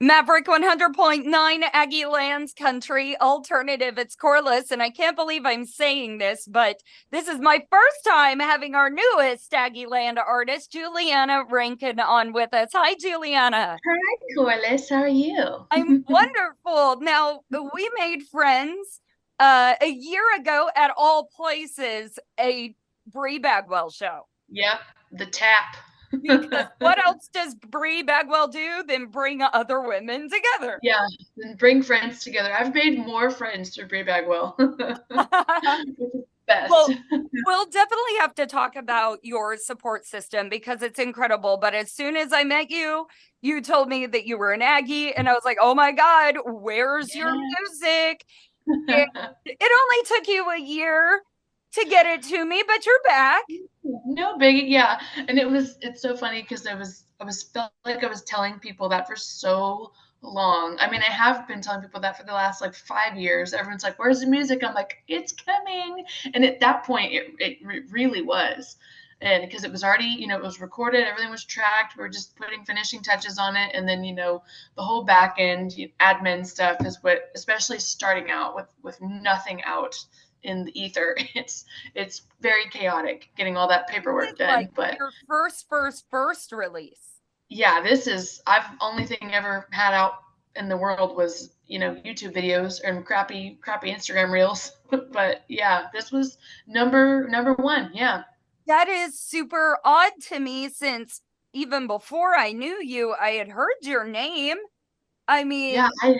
Maverick 100.9 Aggieland's country alternative. It's Corliss, and I can't believe I'm saying this, but this is my first time having our newest Aggieland artist, Julianna Rankin, on with us. Hi, Julianna. Hi, Corliss. How are you? I'm wonderful. Now, we made friends a year ago at all places, a Bree Bagwell show. Yep, the tap. Because what else does Bree Bagwell do than bring other women together? Yeah, and bring friends together. I've made more friends through Bray Bagwell. Which is best. Well, we'll definitely have to talk about your support system because it's incredible. But as soon as I met you, you told me that you were an Aggie, and I was like, oh my God, where's your music? It, Yeah. it only took you a year to get it to me, but you're back. No biggie, yeah. And it's so funny because I was felt like I was telling people that for so long. I mean, I have been telling people that for the last like 5 years. Everyone's like, "Where's the music?" I'm like, "It's coming." And at that point, it really was. And because it was already, it was recorded, everything was tracked. We are just putting finishing touches on it, and then the whole back end admin stuff is what, especially starting out with nothing out in the ether. It's very chaotic getting all that This paperwork is like done. But your first release. yeah, this is I've only thing ever had out in the world was YouTube videos and crappy Instagram reels. But yeah, this was number one. Yeah, That is super odd to me since even before I knew you, I had heard your name. I yeah. mean, I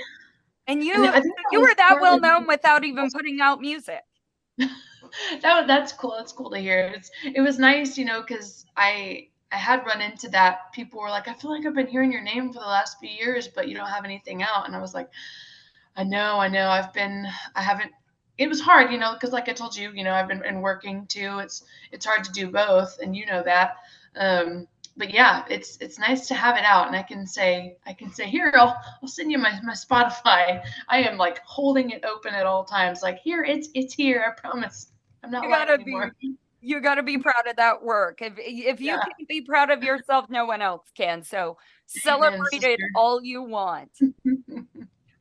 and and you I think that you was were that part well of known without even putting out music. that's cool. That's cool to hear. It was nice, because I had run into that. People were like, I feel like I've been hearing your name for the last few years, but you don't have anything out. And I was like, I know. I haven't. It was hard, because like I told you, I've been working too. It's hard to do both, and you know that. But yeah, it's nice to have it out, and I can say here, I'll send you my Spotify. I am like holding it open at all times, like here, it's here. I promise. I'm not You lying gotta be anymore. you gotta be proud of that work. If you Yeah, can't be proud of yourself, no one else can. So amen, celebrate it sister. all you want.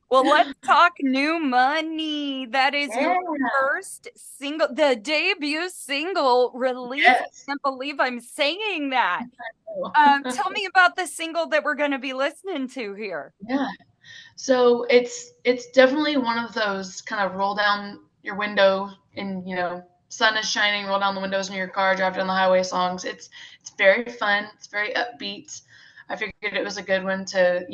Well, let's talk new money. That is your Yeah. first single, the debut single release. I Yes. can't believe I'm saying that. Tell me about the single that we're going to be listening to here. Yeah. So it's definitely one of those kind of roll down your window and sun is shining, roll down the windows in your car, drive down the highway songs. It's very fun. It's very upbeat. I figured it was a good one to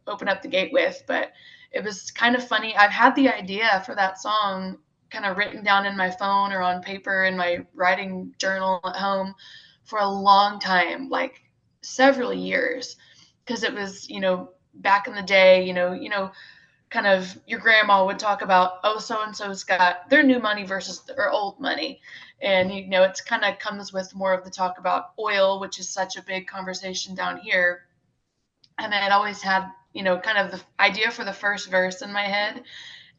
open up the gate with, but it was kind of funny. I've had the idea for that song kind of written down in my phone or on paper in my writing journal at home for a long time, like several years, because it was back in the day, kind of your grandma would talk about, oh, so and so's got their new money versus their old money. And, it's kind of comes with more of the talk about oil, which is such a big conversation down here. And I had always had, kind of the idea for the first verse in my head.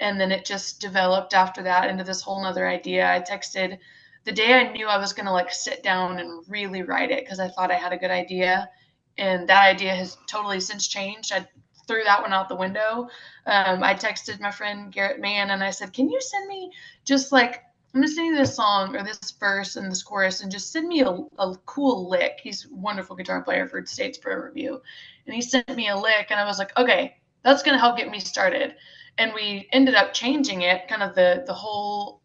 And then it just developed after that into this whole nother idea. I texted the day I knew I was going to like sit down and really write it because I thought I had a good idea. And that idea has totally since changed. I threw that one out the window. I texted my friend Garrett Mann and I said, can you send me just like, I'm going to send you this song or this verse and this chorus and just send me a cool lick. He's a wonderful guitar player for Statesboro Review. And he sent me a lick and I was like, okay, that's going to help get me started. And we ended up changing it, kind of the whole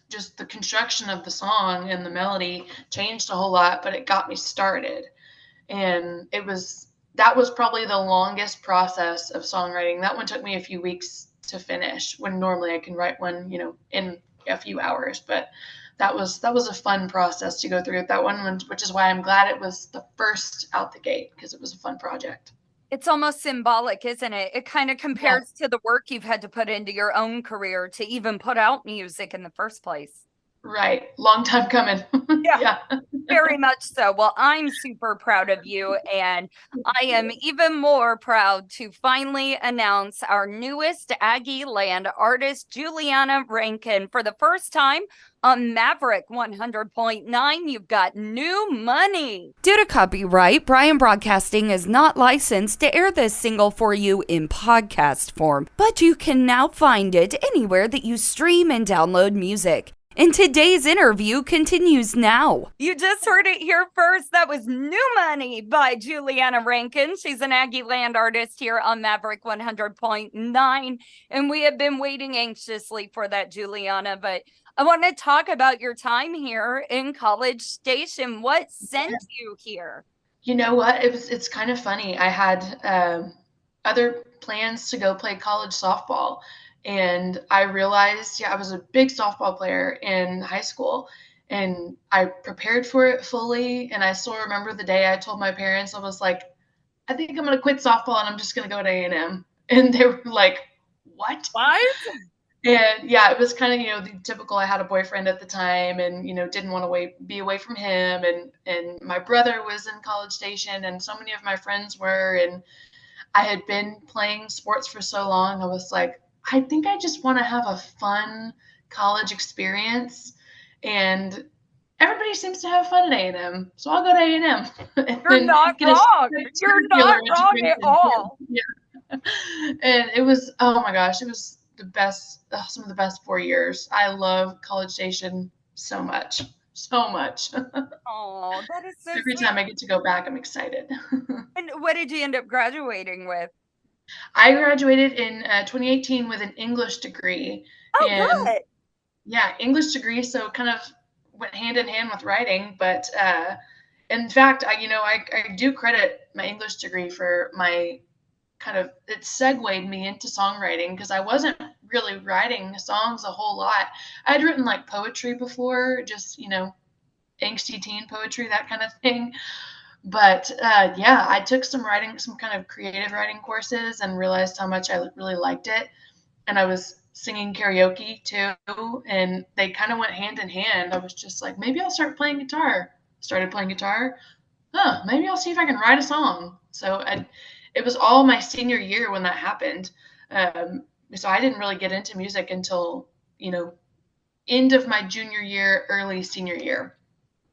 just the construction of the song and the melody changed a whole lot, but it got me started. And that was probably the longest process of songwriting. That one took me a few weeks to finish when normally I can write one, in a few hours. But that was a fun process to go through with that one, which is why I'm glad it was the first out the gate because it was a fun project. It's almost symbolic, isn't it? It kind of Yeah. compares to the work you've had to put into your own career to even put out music in the first place. Right. Long time coming. Yeah. Yeah. Very much so. Well, I'm super proud of you, and I am even more proud to finally announce our newest Aggieland artist, Julianna Rankin, for the first time on Maverick 100.9. You've got new money. Due to copyright, Brian Broadcasting is not licensed to air this single for you in podcast form, but you can now find it anywhere that you stream and download music. And today's interview continues now. You just heard it here first. That was New Money by Julianna Rankin. She's an Aggieland artist here on Maverick 100.9. And we have been waiting anxiously for that, Juliana. But I want to talk about your time here in College Station. What sent you here? You know what? It's kind of funny. I had other plans to go play college softball. And I realized, yeah, I was a big softball player in high school, and I prepared for it fully. And I still remember the day I told my parents, I was like, I think I'm going to quit softball and I'm just going to go to A&M. And they were like, what? What? And yeah, it was kind of, the typical, I had a boyfriend at the time and, didn't want to be away from him. And my brother was in College Station and so many of my friends were, and I had been playing sports for so long. I was like, I think I just want to have a fun college experience, and everybody seems to have fun at A&M, so I'll go to A&M. You're not wrong. You're not wrong at all. Yeah. And it was, oh my gosh, it was the best, some of the best 4 years. I love College Station so much, so much. Oh, that is so Every sweet. time I get to go back, I'm excited. And what did you end up graduating with? I graduated in 2018 with an English degree. Oh, And good. yeah, English degree, so kind of went hand in hand with writing. But in fact, I do credit my English degree for my it segued me into songwriting, because I wasn't really writing songs a whole lot. I'd written like poetry before, just, angsty teen poetry, that kind of thing. But yeah, I took some kind of creative writing courses and realized how much I really liked it. And I was singing karaoke too, and they kind of went hand in hand. I was just like, maybe I'll start playing guitar. Started playing guitar. Maybe I'll see if I can write a song. So it was all my senior year when that happened. So I didn't really get into music until, end of my junior year, early senior year.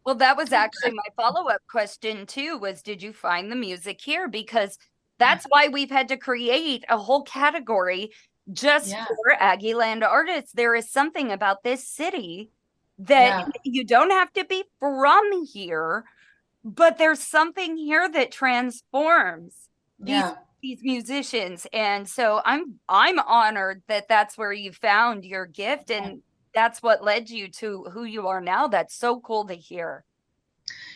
Well, that was actually my follow-up question too, was did you find the music here? Because that's why we've had to create a whole category just for Aggieland artists. There is something about this city that you don't have to be from here, but there's something here that transforms these musicians. And so I'm honored that that's where you found your gift, and that's what led you to who you are now. That's so cool to hear.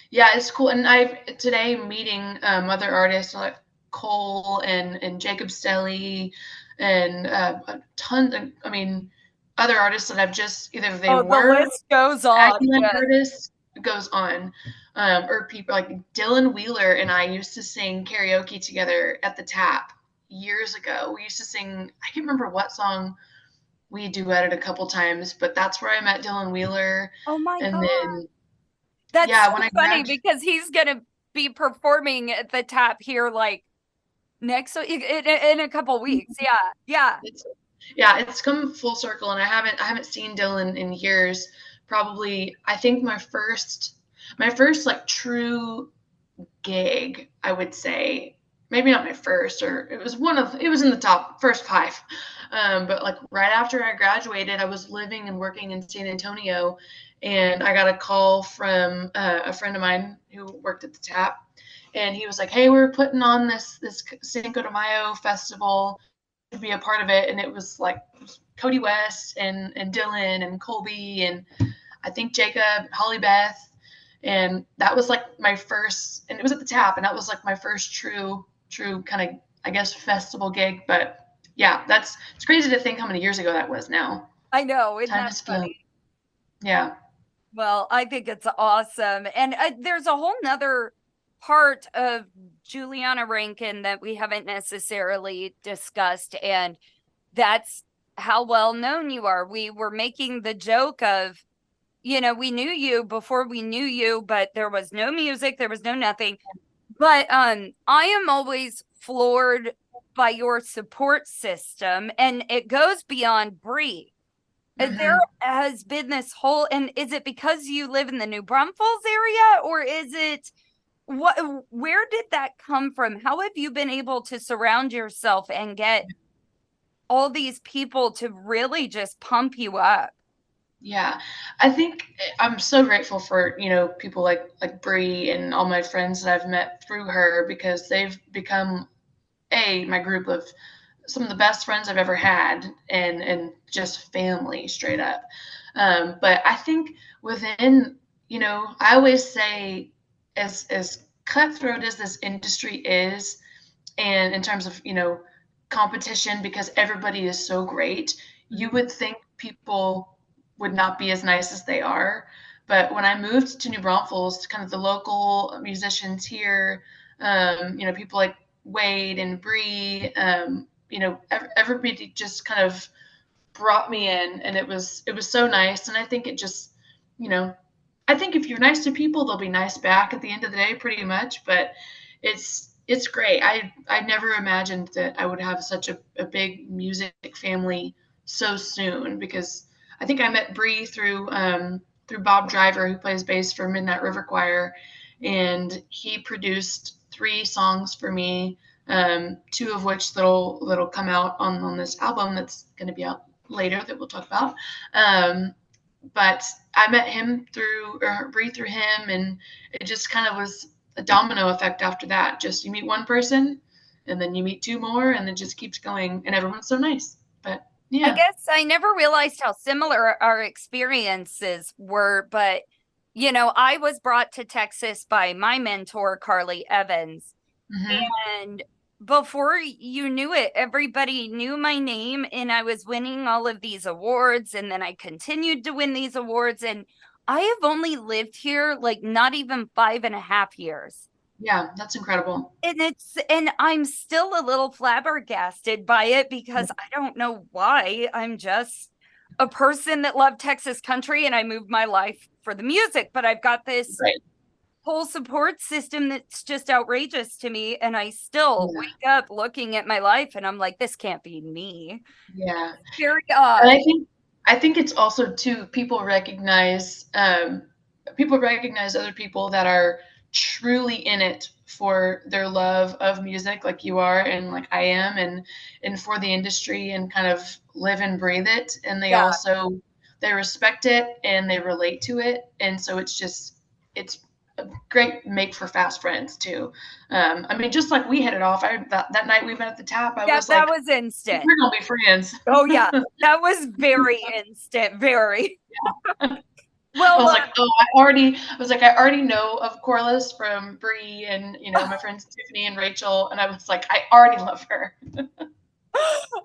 Yeah, it's cool. And I've today meeting other artists like Cole and Jacob Stelly and a ton. I mean, other artists that I've just either they were the list goes on. artists goes on, or people like Dylan Wheeler and I used to sing karaoke together at the Tap years ago. We used to sing. I can't remember what song we duetted a couple times, but that's where I met Dylan Wheeler. Oh my God. Then that's so funny because he's gonna be performing at the Tap here like next in a couple weeks. Yeah. It's come full circle, and I haven't seen Dylan in years. Probably, I think my first like true gig, I would say, maybe not my first, or it was in the top first 5. But like right after I graduated, I was living and working in San Antonio, and I got a call from a friend of mine who worked at the Tap, and he was like, "Hey, we're putting on this Cinco de Mayo festival. To be a part of it." And it was like Cody West and Dylan and Colby and I think Jacob, Holly Beth, and that was like my first. And it was at the Tap, and that was like my first true kind of, I guess, festival gig. But yeah, it's crazy to think how many years ago that was now. I know. Isn't that funny? Yeah. Well, I think it's awesome. And there's a whole nother part of Julianna Rankin that we haven't necessarily discussed, and that's how well known you are. We were making the joke of we knew you before we knew you, but there was no music, there was no nothing. But I am always floored by your support system, and it goes beyond Bree. There Hmm. has been this whole, and is it because you live in the New Braunfels area, or is it what? Where did that come from? How have you been able to surround yourself and get all these people to really just pump you up? Yeah, I think I'm so grateful for, people like Bree and all my friends that I've met through her because they've become my group of some of the best friends I've ever had and just family straight up. But I think within, I always say as cutthroat as this industry is, and in terms of, competition, because everybody is so great, you would think people would not be as nice as they are. But when I moved to New Braunfels, kind of the local musicians here, people like Wade and Bree, everybody just kind of brought me in, and it was so nice. And I think it just, you know, I think if you're nice to people, they'll be nice back at the end of the day, pretty much. But it's great. I never imagined that I would have such a big music family so soon, because I think I met Bree through Bob Driver, who plays bass for Midnight River Choir, and he produced 3 songs for me, 2 of which that'll come out on this album that's going to be out later that we'll talk about. But I met him or Bree through him, and it just kind of was a domino effect after that. Just you meet one person, and then you meet 2 more, and it just keeps going, and everyone's so nice. But I yeah. guess I never realized how similar our experiences were, but I was brought to Texas by my mentor, Carly Evans. Hmm. And before you knew it, everybody knew my name, and I was winning all of these awards. And then I continued to win these awards. And I have only lived here like not even 5.5 years. Yeah, that's incredible. And I'm still a little flabbergasted by it because I don't know why. I'm just a person that loved Texas country and I moved my life for the music, but I've got this Right. whole support system that's just outrageous to me. And I still Yeah. wake up looking at my life and I'm like, this can't be me. Yeah. Very And odd. I think it's also too, people recognize other people that are truly in it for their love of music, like you are and like I am, and for the industry, and kind of live and breathe it. And Yeah. they respect it and they relate to it. And so it's a great make for fast friends too. I mean, just like we hit it off. That night we met at the tap, I Yeah, was that like, was instant. we're gonna be friends. Oh, yeah. That was very instant. Very. I Well, was like, oh, I already know of Corliss from Bree and my friends Tiffany and Rachel, and I was like, I already love her.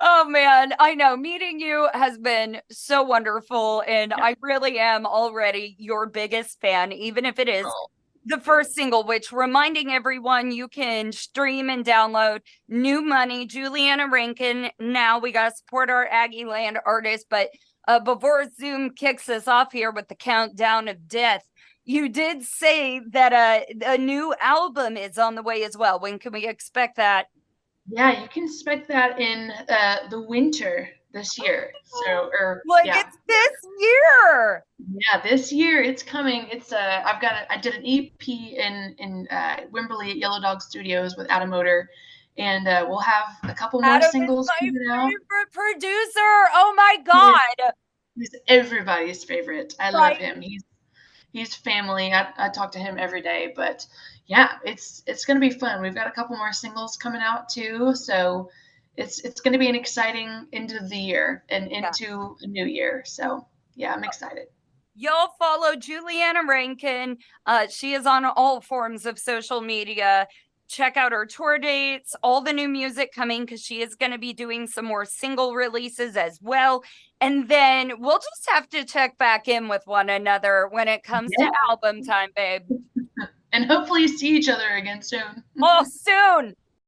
oh man, I know meeting you has been so wonderful, and Yeah. I really am already your biggest fan, even if it is Oh, the first single, which reminding everyone you can stream and download New Money, Julianna Rankin. Now we got to support our Aggieland artists. But before Zoom kicks us off here with the countdown of death, you did say that a new album is on the way as well. When can we expect that? yeah, you can expect that in the winter this year. So, or Like yeah, it's this year. yeah, this year it's coming. I did an EP in Wimberley at Yellow Dog Studios with Adam Motor, and we'll have a couple more Adam is singles my coming out. favorite producer. Oh my He is, God. he's everybody's favorite. I love Right. him. He's family. I talk to him every day. But yeah, it's gonna be fun. We've got a couple more singles coming out too, so it's gonna be an exciting end of the year and Yeah. into a new year. So yeah, I'm excited. Y'all follow Julianna Rankin. She is on all forms of social media. Check out her tour dates, all the new music coming because she is going to be doing some more single releases as well. And then we'll just have to check back in with one another when it comes to Yeah, album time, babe. and hopefully see each other again soon. Oh, soon.